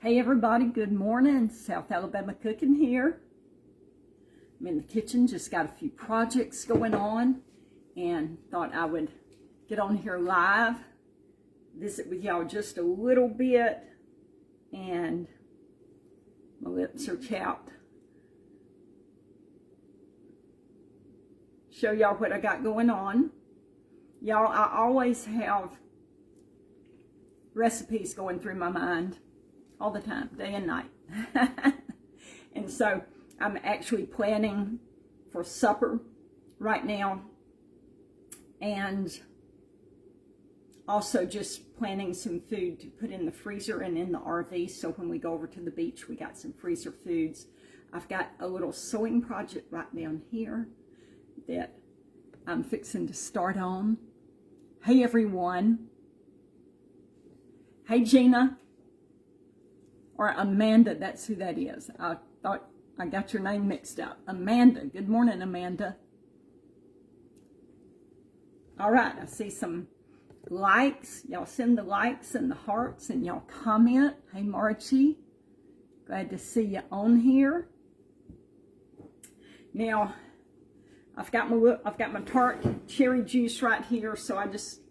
Hey everybody, good morning. South Alabama Cooking here. I'm in the kitchen, just got a few projects going on and thought I would get on here live, visit with y'all just a little bit, and my lips are chapped. Show y'all what I got going on. Y'all, I always have recipes going through my mind all the time, day and night. And so I'm actually planning for supper right now, and also just planning some food to put in the freezer and in the RV, so when we go over to the beach we got some freezer foods. I've got a little sewing project right down here that I'm fixing to start on. Hey everyone. Hey Gina. Or Amanda, that's who that is. I thought I got your name mixed up. Amanda, good morning, Amanda. All right, I see some likes. Y'all send the likes and the hearts and y'all comment. Hey Margie, glad to see you on here. Now, I've got my tart cherry juice right here, so I just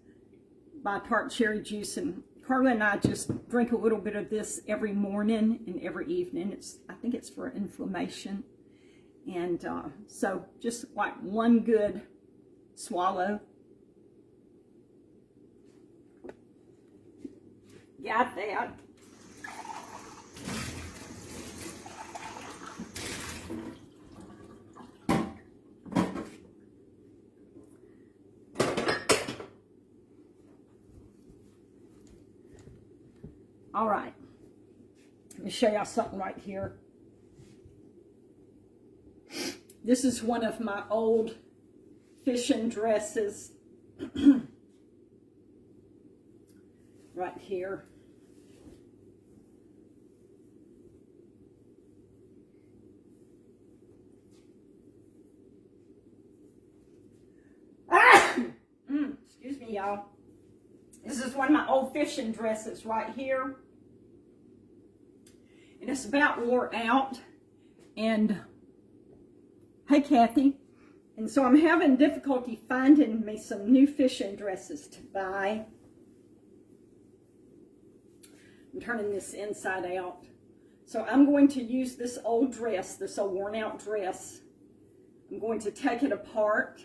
buy tart cherry juice, and Carla and I just drink a little bit of this every morning and every evening. I think it's for inflammation. And so just like one good swallow. Got that. All right, let me show y'all something right here. This is one of my old fishing dresses right here. Excuse me, y'all. This is one of my old fishing dresses right here. And it's about wore out. And hey, Kathy. And so I'm having difficulty finding me some new fishing dresses to buy. I'm turning this inside out. So I'm going to use this old dress, this old worn out dress. I'm going to take it apart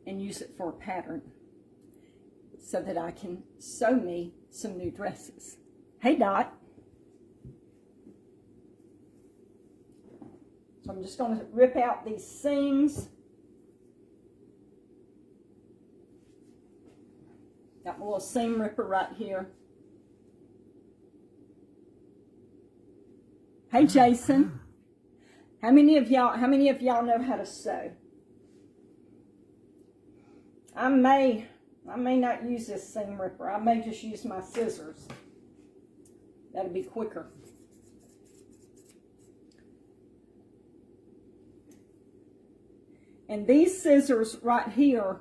and use it for a pattern, so that I can sew me some new dresses. Hey, Dot. So I'm just going to rip out these seams. Got my little seam ripper right here. Hey, Jason. How many of y'all know how to sew? I may not use this seam ripper. I may just use my scissors. That'll be quicker. And these scissors right here,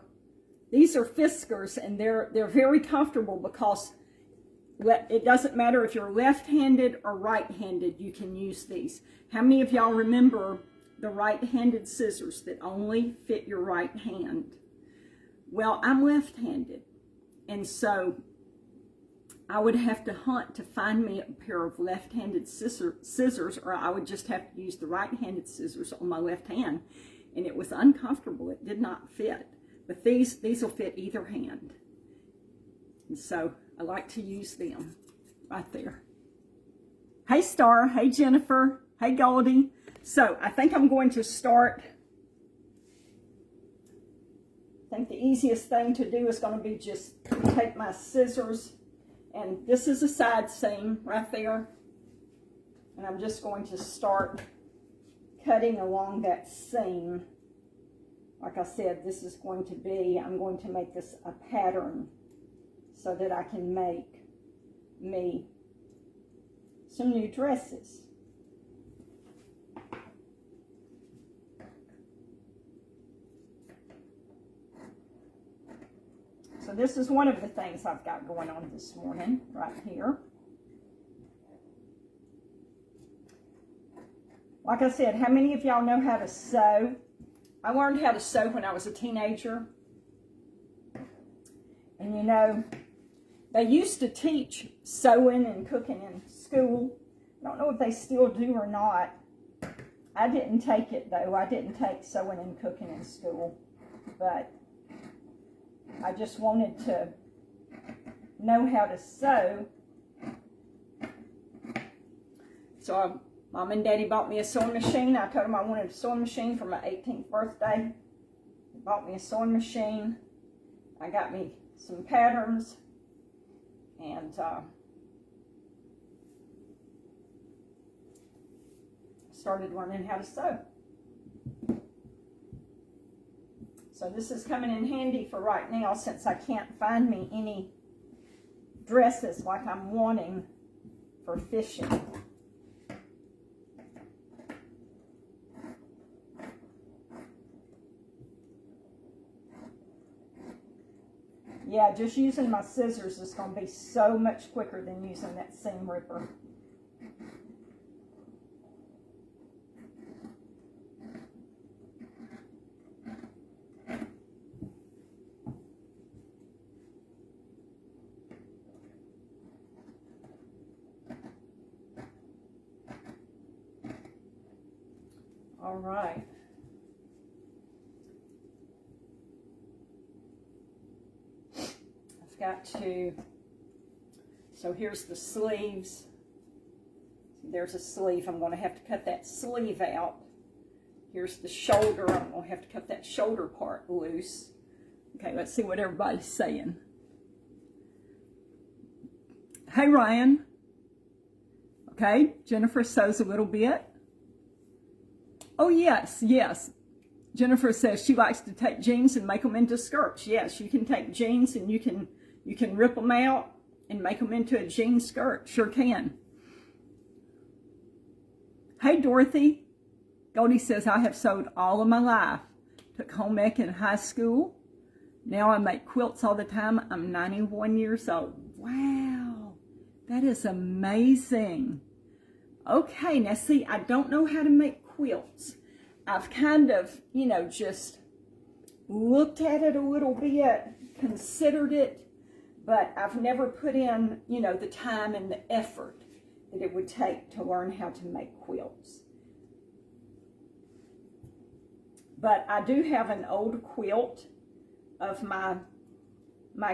these are Fiskars, and they're very comfortable because it doesn't matter if you're left-handed or right-handed, you can use these. How many of y'all remember the right-handed scissors that only fit your right hand? Well, I'm left-handed, and so I would have to hunt to find me a pair of left-handed scissors, or I would just have to use the right-handed scissors on my left hand, and it was uncomfortable. It did not fit, but these will fit either hand, and so I like to use them right there. Hey, Star. Hey, Jennifer. Hey, Goldie. So I think I'm going to start. I think the easiest thing to do is going to be just take my scissors, and this is a side seam right there, and I'm just going to start cutting along that seam. Like I said, this is going to be, I'm going to make this a pattern so that I can make me some new dresses. So this is one of the things I've got going on this morning, right here. Like I said, how many of y'all know how to sew? I learned how to sew when I was a teenager. And you know, they used to teach sewing and cooking in school. I don't know if they still do or not. I didn't take it though. I didn't take sewing and cooking in school. But I just wanted to know how to sew. So Mom and Daddy bought me a sewing machine. I told them I wanted a sewing machine for my 18th birthday. They bought me a sewing machine. I got me some patterns and started learning how to sew. So this is coming in handy for right now since I can't find me any dresses like I'm wanting for fishing. Yeah, just using my scissors is going to be so much quicker than using that seam ripper. All right. Got to, so here's the sleeves. There's a sleeve. I'm going to have to cut that sleeve out. Here's the shoulder. I'm going to have to cut that shoulder part loose. Okay, let's see what everybody's saying. Hey, Ryan. Okay, Jennifer sews a little bit. Oh, yes, yes. Jennifer says she likes to take jeans and make them into skirts. Yes, you can take jeans and you can rip them out and make them into a jean skirt. Sure can. Hey, Dorothy. Goldie says, I have sewed all of my life. Took home ec in high school. Now I make quilts all the time. I'm 91 years old. Wow. That is amazing. Okay, now see, I don't know how to make quilts. I've kind of, you know, just looked at it a little bit, considered it, but I've never put in, you know, the time and the effort that it would take to learn how to make quilts. But I do have an old quilt of my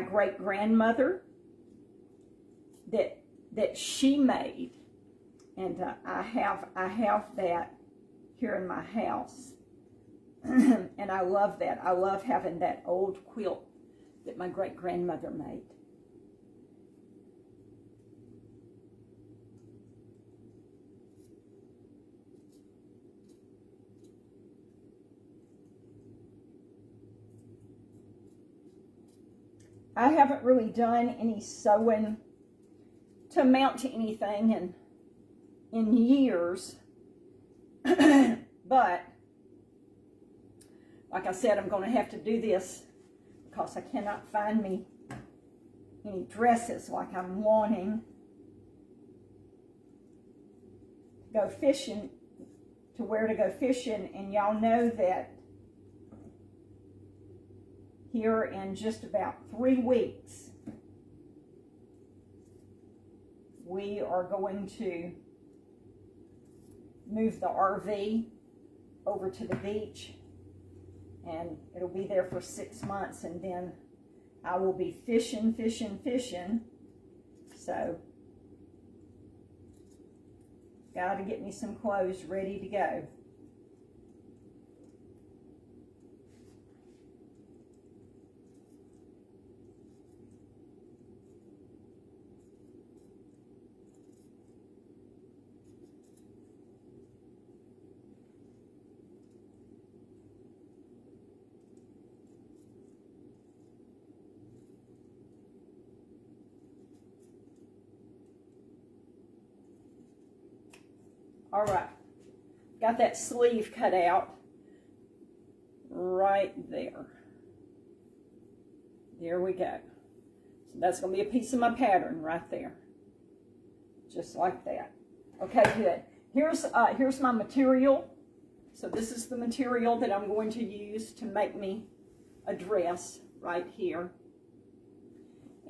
great-grandmother that she made, and I have that here in my house. And I love that. I love having that old quilt that my great-grandmother made. I haven't really done any sewing to amount to anything in years. But like I said, I'm going to have to do this because I cannot find me any dresses like I'm wanting to go fishing, to wear to go fishing. And y'all know that here in just about 3 weeks, we are going to move the RV over to the beach, and it'll be there for 6 months, and then I will be fishing. So got to get me some clothes ready to go. All right, got that sleeve cut out right there. There we go. So that's going to be a piece of my pattern right there. Just like that. Okay, good. Here's my material. So this is the material that I'm going to use to make me a dress right here.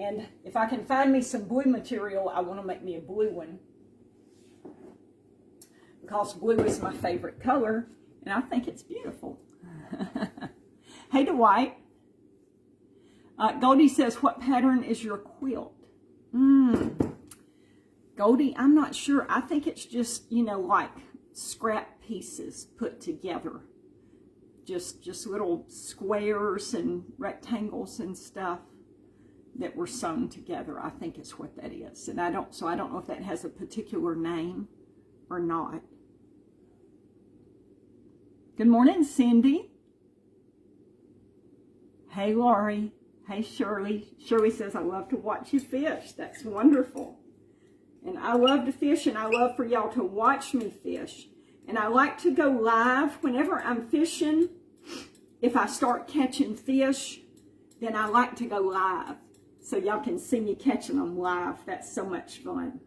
And if I can find me some blue material, I want to make me a blue one, because blue is my favorite color, and I think it's beautiful. Hey, Dwight. Goldie says, what pattern is your quilt? Goldie, I'm not sure. I think it's just, you know, like scrap pieces put together. Just little squares and rectangles and stuff that were sewn together. I think is what that is. And I don't know if that has a particular name or not. Good morning, Cindy. Hey, Laurie. Hey, Shirley. Shirley says, I love to watch you fish. That's wonderful. And I love to fish, and I love for y'all to watch me fish. And I like to go live whenever I'm fishing. If I start catching fish, then I like to go live, so y'all can see me catching them live. That's so much fun.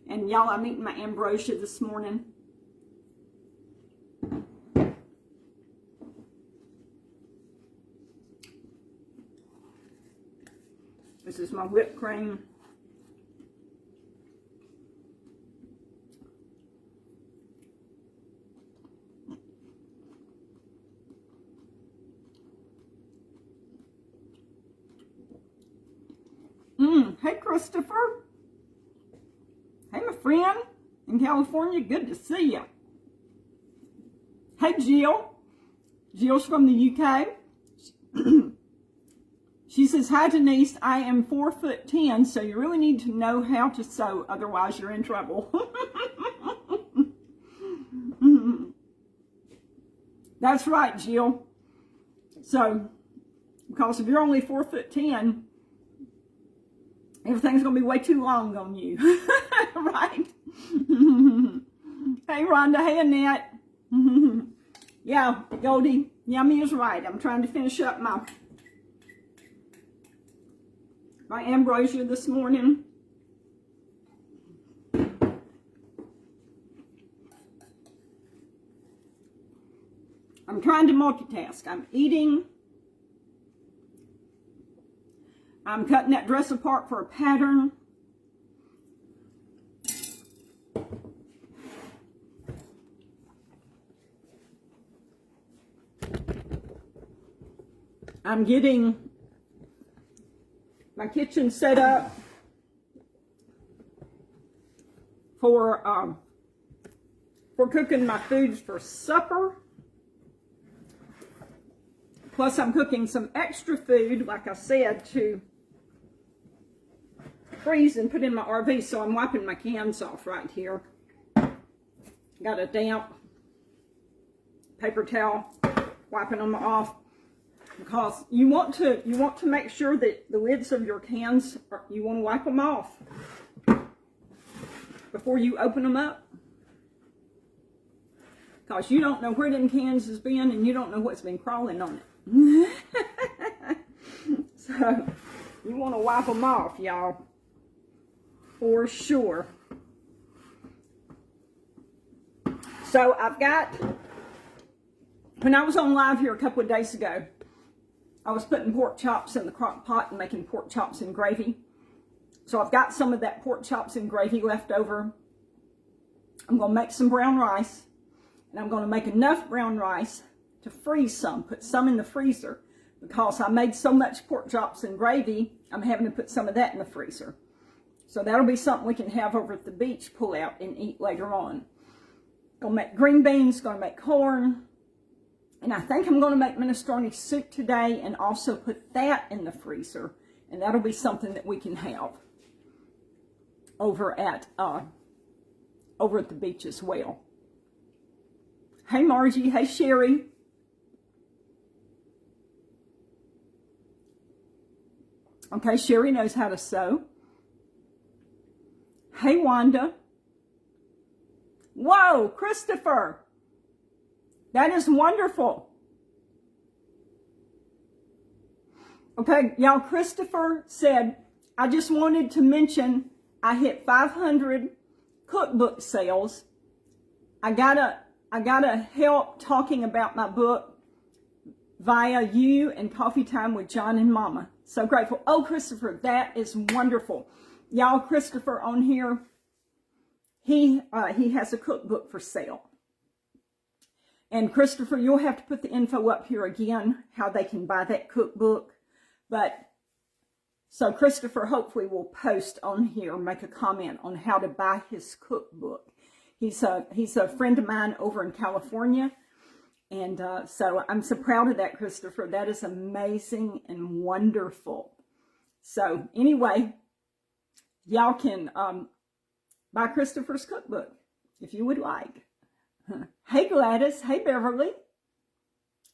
And y'all, I'm eating my ambrosia this morning. This is my whipped cream. Hey, Christopher. Hey, my friend in California. Good to see you. Hey, Jill. Jill's from the UK. She says, hi, Denise. I am 4'10", so you really need to know how to sew. Otherwise, you're in trouble. That's right, Jill. So, because if you're only 4'10", everything's going to be way too long on you. Right? Hey, Rhonda. Hey, Annette. Yeah, Goldie. Yummy is right. I'm trying to finish up my ambrosia this morning. I'm trying to multitask. I'm eating. I'm cutting that dress apart for a pattern. I'm getting my kitchen set up for cooking my foods for supper. Plus, I'm cooking some extra food, like I said, to freeze and put in my RV. So I'm wiping my cans off right here. Got a damp paper towel, wiping them off, because you want to make sure that the lids of your cans you want to wipe them off before you open them up, because you don't know where them cans has been, and you don't know what's been crawling on it. So you want to wipe them off, y'all, for sure. So I've got, when I was on live here a couple of days ago, I was putting pork chops in the crock pot and making pork chops and gravy. So I've got some of that pork chops and gravy left over. I'm going to make some brown rice, and I'm going to make enough brown rice to freeze some, put some in the freezer, because I made so much pork chops and gravy, I'm having to put some of that in the freezer. So that'll be something we can have over at the beach, pull out and eat later on. Gonna make green beans, gonna make corn, and I think I'm gonna make minestrone soup today and also put that in the freezer, and that'll be something that we can have over at the beach as well. Hey, Margie. Hey, Sherry. Okay, Sherry knows how to sew. Hey, Wanda. Whoa, Christopher. That is wonderful. Okay, y'all, Christopher said, I just wanted to mention I hit 500 cookbook sales I gotta help talking about my book via you and Coffee Time with John and Mama. So grateful. Oh, Christopher, that is wonderful. Y'all, Christopher on here, he has a cookbook for sale. And Christopher, you'll have to put the info up here again, how they can buy that cookbook. But so Christopher hopefully will post on here, make a comment on how to buy his cookbook. He's a friend of mine over in California. And so I'm so proud of that, Christopher. That is amazing and wonderful. So anyway, y'all can buy Christopher's cookbook if you would like. Hey, Gladys. Hey, Beverly.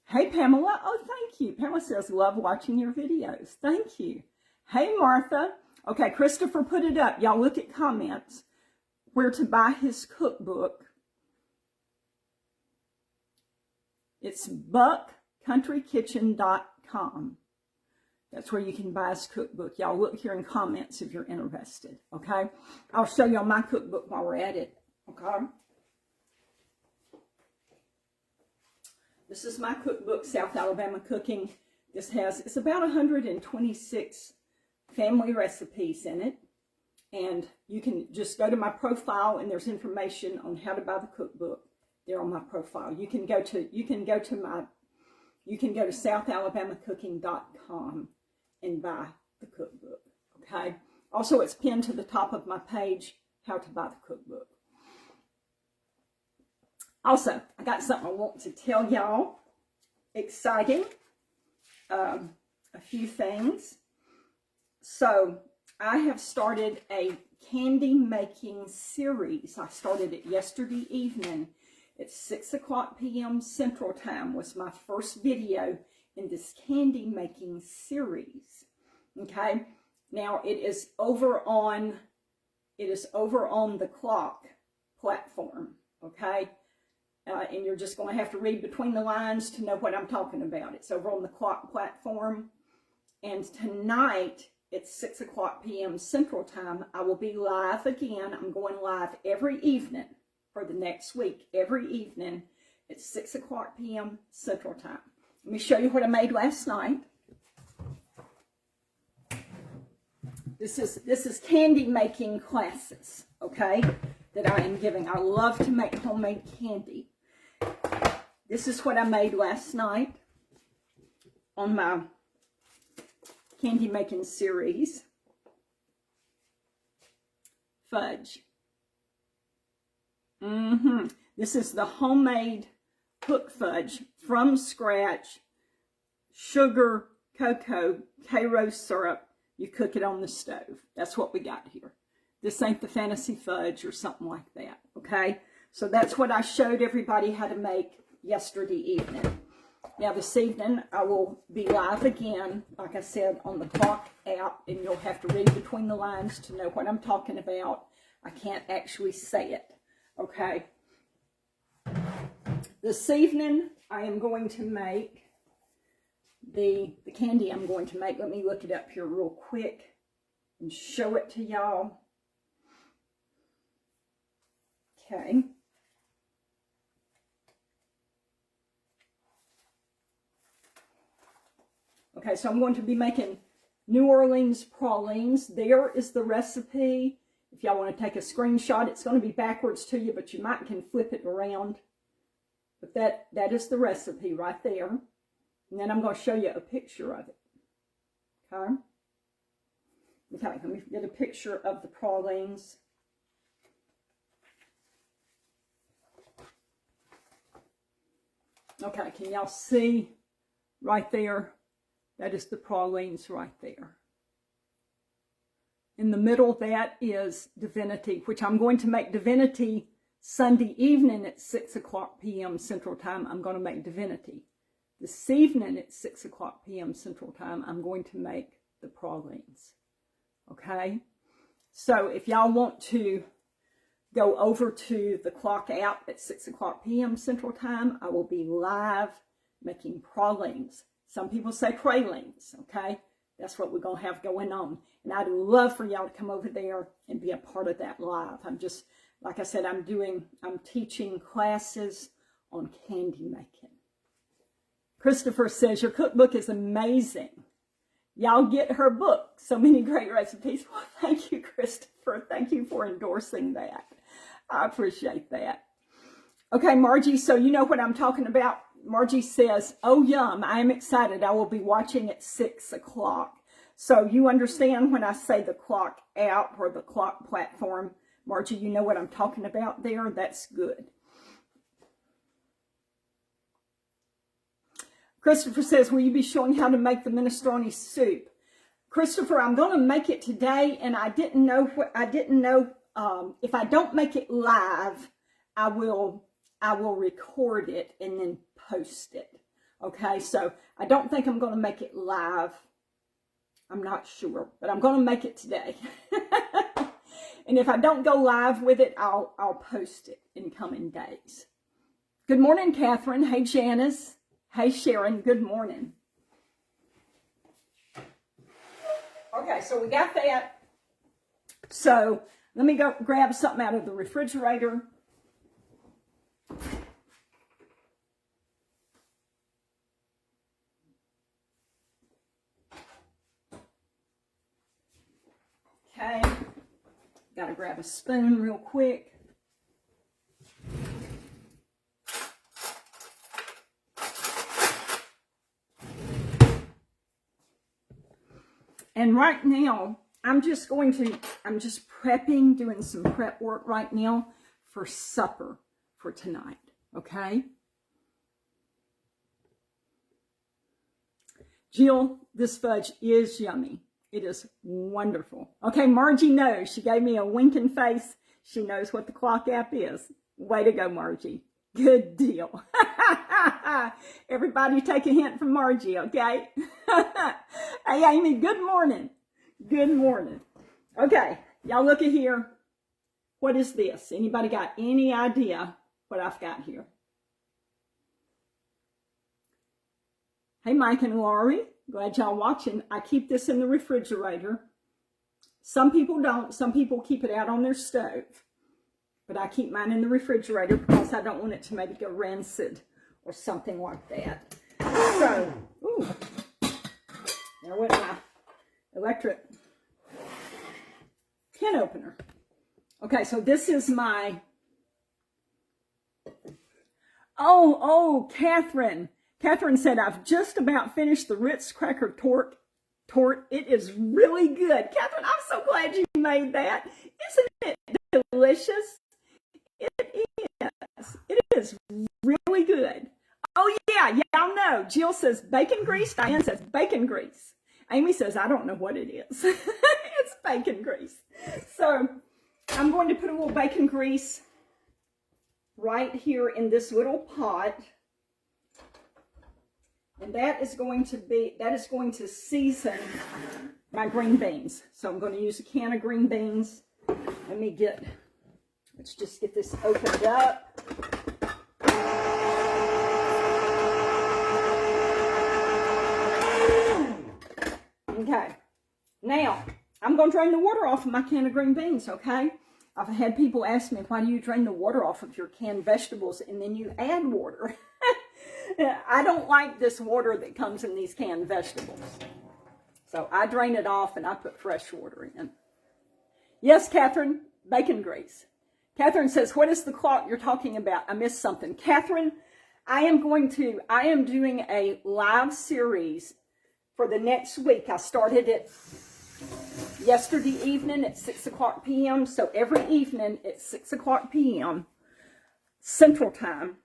Hey, Pamela. Oh, thank you. Pamela says, love watching your videos. Thank you. Hey, Martha. Okay, Christopher put it up. Y'all look at comments where to buy his cookbook. It's buckcountrykitchen.com. That's where you can buy his cookbook. Y'all look here in comments if you're interested, okay? I'll show y'all my cookbook while we're at it, okay? This is my cookbook, South Alabama Cooking. It's about 126 family recipes in it. And you can just go to my profile and there's information on how to buy the cookbook. There on my profile. You can go to southalabamacooking.com and buy the cookbook. Okay. Also, it's pinned to the top of my page, how to buy the cookbook. Also, I got something I want to tell y'all. Exciting. A few things. So, I have started a candy making series. I started it yesterday evening. It's 6 o'clock p.m. Central Time was my first video in this candy making series. Okay. Now it is over on the Clock platform. Okay. And you're just going to have to read between the lines to know what I'm talking about. It's over on the Clock platform. And tonight at 6 o'clock p.m. Central Time, I will be live again. I'm going live every evening for the next week, every evening at 6 o'clock p.m. Central Time. Let me show you what I made last night. This is candy making classes, okay, that I am giving. I love to make homemade candy. This is what I made last night on my candy making series. Fudge. This is the homemade Hook Fudge from scratch. Sugar, cocoa, Karo syrup. You cook it on the stove. That's what we got here. This ain't the fancy fudge or something like that, okay? So that's what I showed everybody how to make yesterday evening. Now this evening I will be live again, like I said, on the Clock app, and you'll have to read between the lines to know what I'm talking about. I can't actually say it, okay? This evening I am going to make the candy I'm going to make. Let me look it up here real quick and show it to y'all. Okay. Okay, so I'm going to be making New Orleans pralines. There is the recipe. If y'all want to take a screenshot, it's going to be backwards to you, but you might can flip it around. But that is the recipe right there. And then I'm going to show you a picture of it. Okay? Okay, let me get a picture of the pralines. Okay, can y'all see right there? That is the pralines right there. In the middle, that is Divinity, which I'm going to make Divinity Sunday evening at 6 o'clock p.m. Central Time. I'm going to make Divinity. This evening at 6 o'clock p.m. Central Time, I'm going to make the pralines. Okay? So if y'all want to go over to the Clock app at 6 o'clock p.m. Central Time, I will be live making pralines. Some people say pralines, okay? That's what we're going to have going on. And I'd love for y'all to come over there and be a part of that live. like I said, I'm teaching classes on candy making. Christopher says, your cookbook is amazing. Y'all get her book. So many great recipes. Well, thank you, Christopher. Thank you for endorsing that. I appreciate that. Okay, Margie, so you know what I'm talking about. Margie says, oh, yum, I am excited. I will be watching at 6 o'clock. So you understand when I say the clock out or the clock platform. Margie, you know what I'm talking about there? That's good. Christopher says, will you be showing how to make the minestrone soup? Christopher, I'm going to make it today, and I didn't know if I don't make it live, I will record it and then post it. Okay, so I don't think I'm going to make it live. I'm not sure, but I'm going to make it today. And if I don't go live with it, I'll post it in coming days. Good morning, Catherine. Hey, Janice. Hey, Sharon. Good morning. Okay, so we got that. So let me go grab something out of the refrigerator. Okay, got to grab a spoon real quick. And right now, I'm just prepping, doing some prep work right now for supper for tonight, okay? Jill, this fudge is yummy. It is wonderful. Okay, Margie knows. She gave me a winking face. She knows what the clock app is. Way to go, Margie. Good deal. Everybody take a hint from Margie, okay? Hey, Amy, good morning. Good morning. Okay, y'all look at here. What is this? Anybody got any idea what I've got here? Hey, Mike and Laurie. Glad y'all watching. I keep this in the refrigerator. Some people don't. Some people keep it out on their stove. But I keep mine in the refrigerator because I don't want it to maybe go rancid or something like that. So, ooh, there went my electric can opener. Okay, so this is my, Catherine. Catherine said, I've just about finished the Ritz Cracker Torte. It is really good. Catherine, I'm so glad you made that. Isn't it delicious? It is. It is really good. Oh, yeah, y'all know. Jill says bacon grease. Diane says bacon grease. Amy says, I don't know what it is. It's bacon grease. So I'm going to put a little bacon grease right here in this little pot. And that is going to season my green beans. So I'm going to use a can of green beans. Let's just get this opened up. Okay. Now, I'm going to drain the water off of my can of green beans, okay? I've had people ask me, why do you drain the water off of your canned vegetables and then you add water? I don't like this water that comes in these canned vegetables. So I drain it off and I put fresh water in. Yes, Catherine, bacon grease. Catherine says, what is the clock you're talking about? I missed something. Catherine, I am doing a live series for the next week. I started it yesterday evening at 6 o'clock p.m. So every evening at 6 o'clock p.m. Central Time,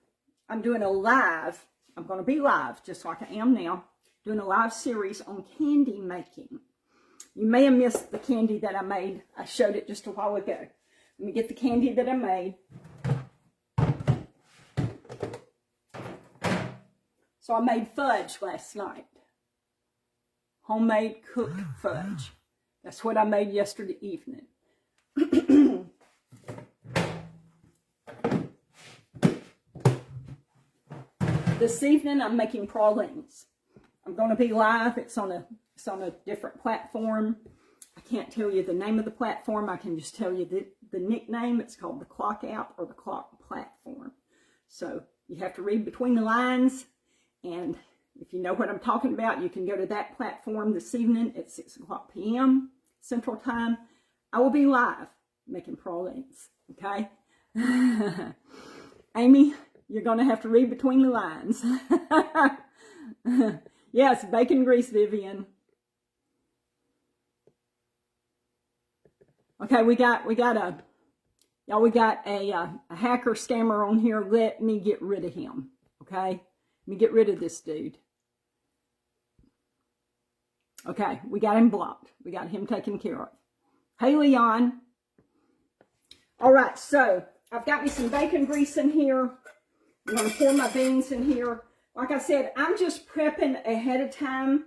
I'm doing a live. I'm going to be live, just like I am now, doing a live series on candy making. You may have missed the candy that I made. I showed it just a while ago. Let me get the candy that I made. So I made fudge last night. Homemade cooked fudge. That's what I made yesterday evening. This evening I'm making pralines. I'm going to be live. It's on a different platform. I can't tell you the name of the platform. I can just tell you the nickname. It's called the Clock app or the Clock platform. So you have to read between the lines, and if you know what I'm talking about, you can go to that platform this evening at 6 o'clock p.m. Central Time. I will be live making pralines, okay? Amy, you're going to have to read between the lines. Yes, bacon grease, Vivian. Okay, we got a hacker scammer on here. Let me get rid of him, okay? Let me get rid of this dude. Okay, we got him blocked. We got him taken care of. Hey, Leon. All right, so I've got me some bacon grease in here. I'm going to pour my beans in here. Like I said, I'm just prepping ahead of time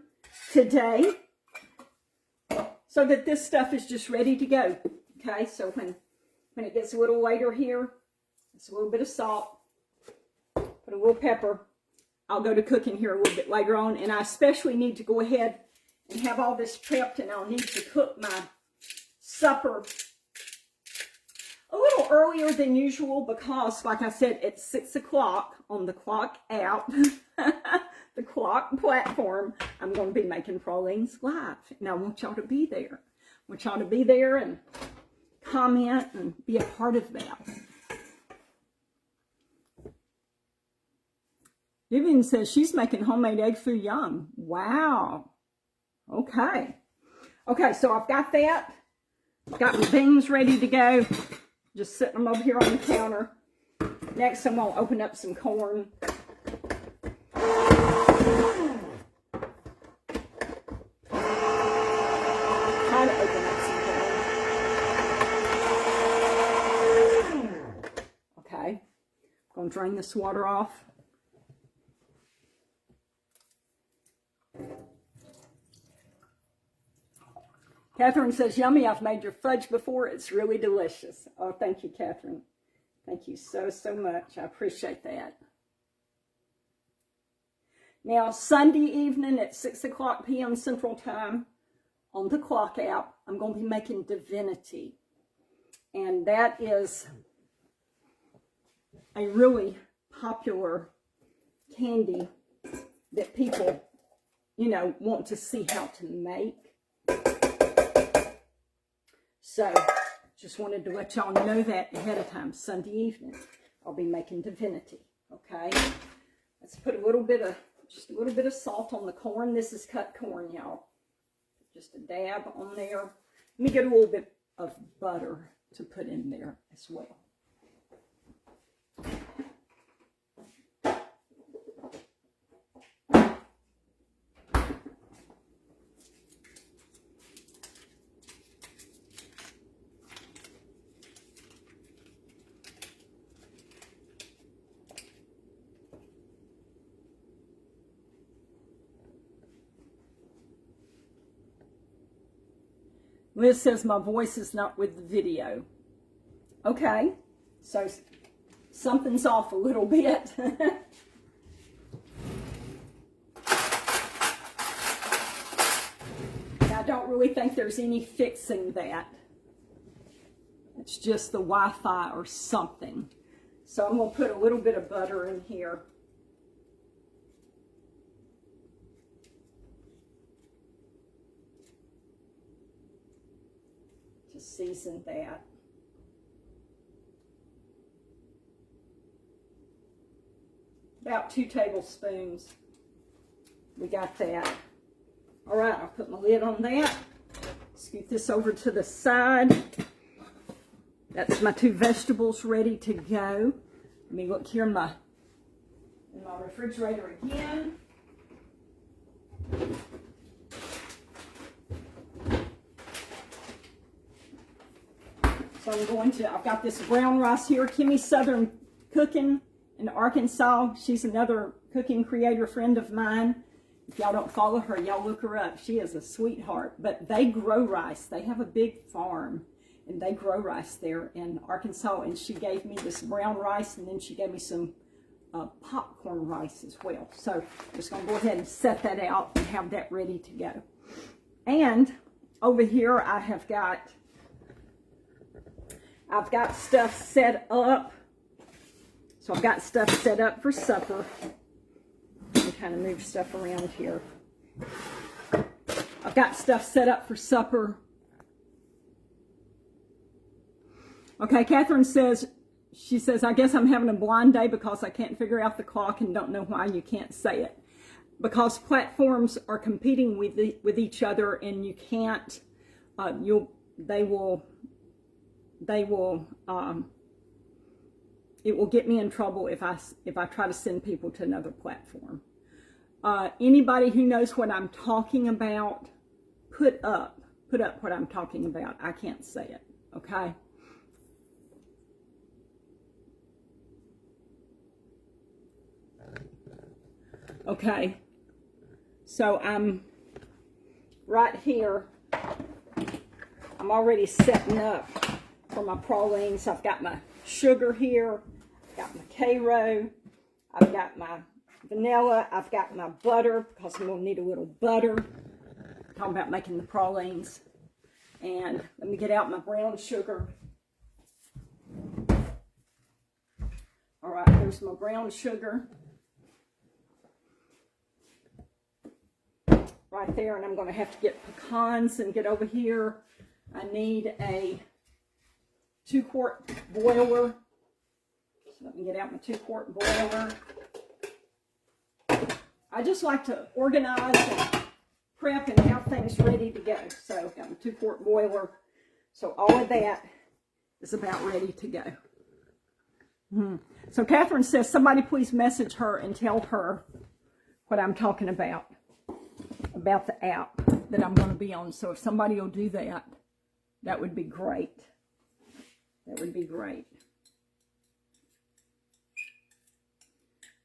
today so that this stuff is just ready to go. Okay, so when it gets a little later here, it's a little bit of salt, put a little pepper. I'll go to cooking here a little bit later on, and I especially need to go ahead and have all this prepped, and I'll need to cook my supper a little earlier than usual because, like I said, it's 6 o'clock on the Clock app, the Clock platform. I'm going to be making pralines live, and I want y'all to be there. I want y'all to be there and comment and be a part of that. Vivian says she's making homemade egg foo young. Wow. Okay. Okay, so I've got that. I've got my beans ready to go. Just setting them over here on the counter. Next, I'm going to open up some corn. Try to open up some corn. Okay. I'm going to drain this water off. Catherine says, yummy, I've made your fudge before. It's really delicious. Oh, thank you, Catherine. Thank you so, so much. I appreciate that. Now, Sunday evening at 6 o'clock p.m. Central Time on the Clock app, I'm going to be making Divinity. And that is a really popular candy that people, you know, want to see how to make. So, just wanted to let y'all know that ahead of time. Sunday evening, I'll be making Divinity, okay? Let's put just a little bit of salt on the corn. This is cut corn, y'all. Just a dab on there. Let me get a little bit of butter to put in there as well. Liz says my voice is not with the video. Okay, so something's off a little bit. I don't really think there's any fixing that. It's just the Wi-Fi or something. So I'm going to put a little bit of butter in here. Season that. About 2 tablespoons. We got that. All right, I'll put my lid on that. Scoot this over to the side. That's my 2 vegetables ready to go. Let me look here in my refrigerator again. So I've got this brown rice here. Kimmy Southern Cooking in Arkansas. She's another cooking creator friend of mine. If y'all don't follow her, y'all look her up. She is a sweetheart. But they grow rice. They have a big farm, and they grow rice there in Arkansas. And she gave me this brown rice, and then she gave me some popcorn rice as well. So I'm just going to go ahead and set that out and have that ready to go. And over here I have got I've got stuff set up. So I've got stuff set up for supper. Let me kind of move stuff around here. I've got stuff set up for supper. Okay, Catherine says, she says, I guess I'm having a blind day because I can't figure out the clock and don't know why you can't say it. Because platforms are competing with each other, and you can't, it will get me in trouble if I try to send people to another platform. Anybody who knows what I'm talking about, put up what I'm talking about. I can't say it, okay? Okay, so I'm right here. I'm already setting up for my pralines. I've got my sugar here. I've got my Karo. I've got my vanilla. I've got my butter because I'm going to need a little butter. I'm talking about making the pralines. And let me get out my brown sugar. All right, there's my brown sugar. Right there, and I'm going to have to get pecans and get over here. I need a 2-quart boiler. So let me get out my 2-quart boiler. I just like to organize and prep and have things ready to go. So I've got my 2-quart boiler. So all of that is about ready to go. So Catherine says, somebody please message her and tell her what I'm talking about the app that I'm going to be on. So if somebody will do that, that would be great. That would be great.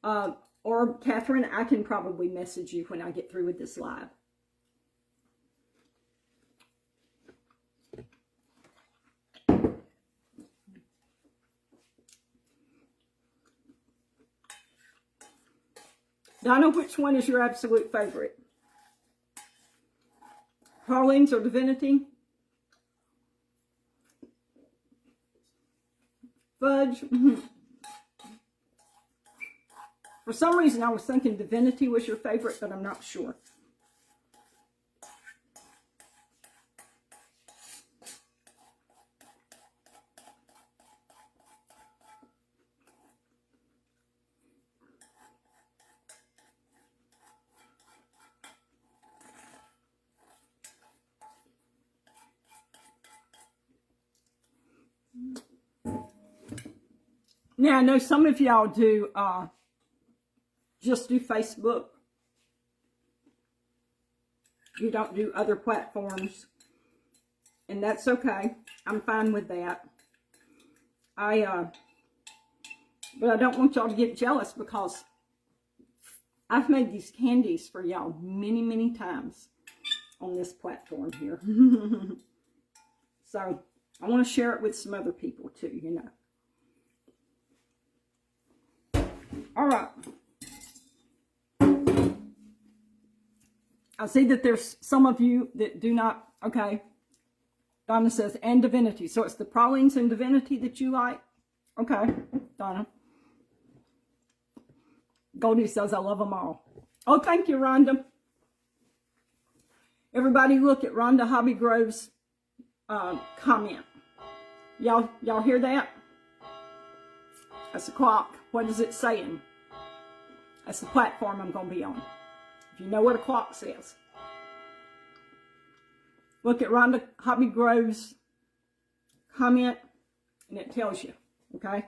Or Catherine, I can probably message you when I get through with this live. Donna, which one is your absolute favorite? Pralines or Divinity? Fudge? For some reason, I was thinking Divinity was your favorite, but I'm not sure. Now, I know some of y'all do just do Facebook. You don't do other platforms, and that's okay. I'm fine with that. But I don't want y'all to get jealous because I've made these candies for y'all many, many times on this platform here. So I want to share it with some other people too, you know. All right. I see that there's some of you that do not, okay. Donna says, and Divinity. So it's the pralines and Divinity that you like? Okay, Donna. Goldie says, I love them all. Oh, thank you, Rhonda. Everybody look at Rhonda Hobby Grove's comment. Y'all hear that? That's the clock. What is it saying? That's the platform I'm going to be on. If you know what a clock says. Look at Rhonda Hobby Grove's comment, and it tells you, okay?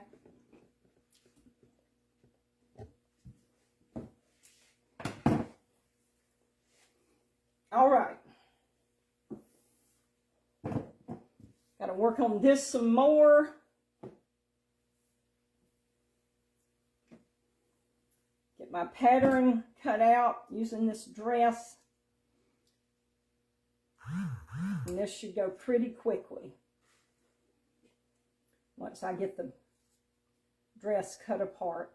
All right. Got to work on this some more. Get my pattern cut out using this dress. And this should go pretty quickly once I get the dress cut apart.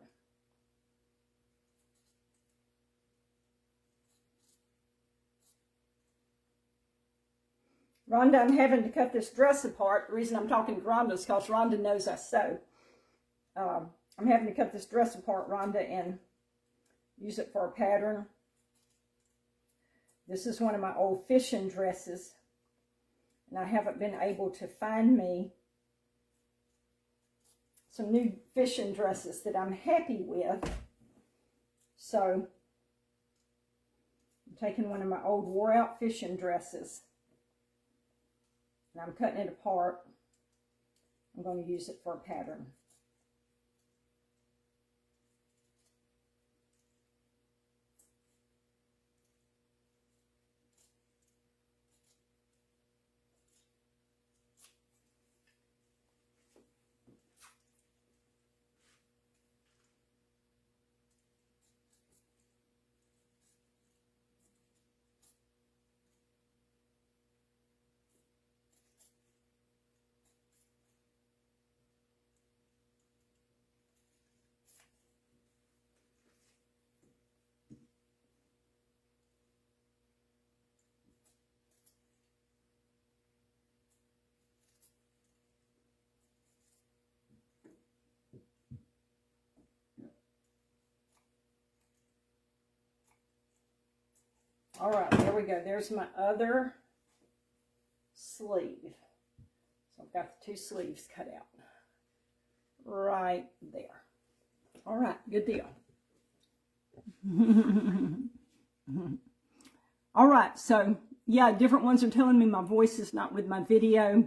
Rhonda, I'm having to cut this dress apart. The reason I'm talking to Rhonda is because Rhonda knows I sew. I'm having to cut this dress apart, Rhonda, and use it for a pattern. This is one of my old fishing dresses, and I haven't been able to find me some new fishing dresses that I'm happy with. So I'm taking one of my old wore out fishing dresses and I'm cutting it apart. I'm going to use it for a pattern. All right, there we go. There's my other sleeve. So I've got the two sleeves cut out right there. All right, good deal. All right, so yeah, different ones are telling me my voice is not with my video.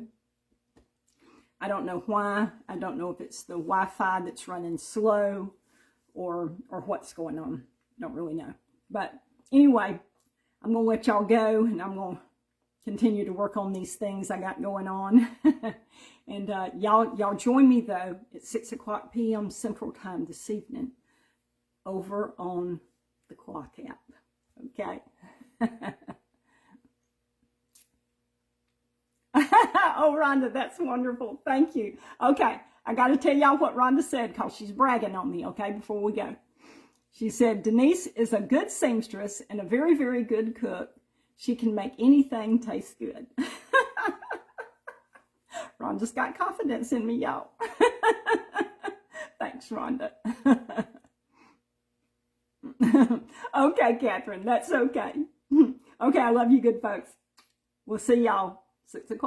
I don't know why. I don't know if it's the Wi-Fi that's running slow or what's going on. Don't really know. But anyway, I'm going to let y'all go, and I'm going to continue to work on these things I got going on. And y'all join me, though, at 6:00 p.m. Central Time this evening over on the Clock app. Okay? Oh, Rhonda, that's wonderful. Thank you. Okay, I got to tell y'all what Rhonda said because she's bragging on me, okay, before we go. She said, Denise is a good seamstress and a very, very good cook. She can make anything taste good. Rhonda's got confidence in me, y'all. Thanks, Rhonda. Okay, Catherine, that's okay. Okay, I love you good folks. We'll see y'all 6:00.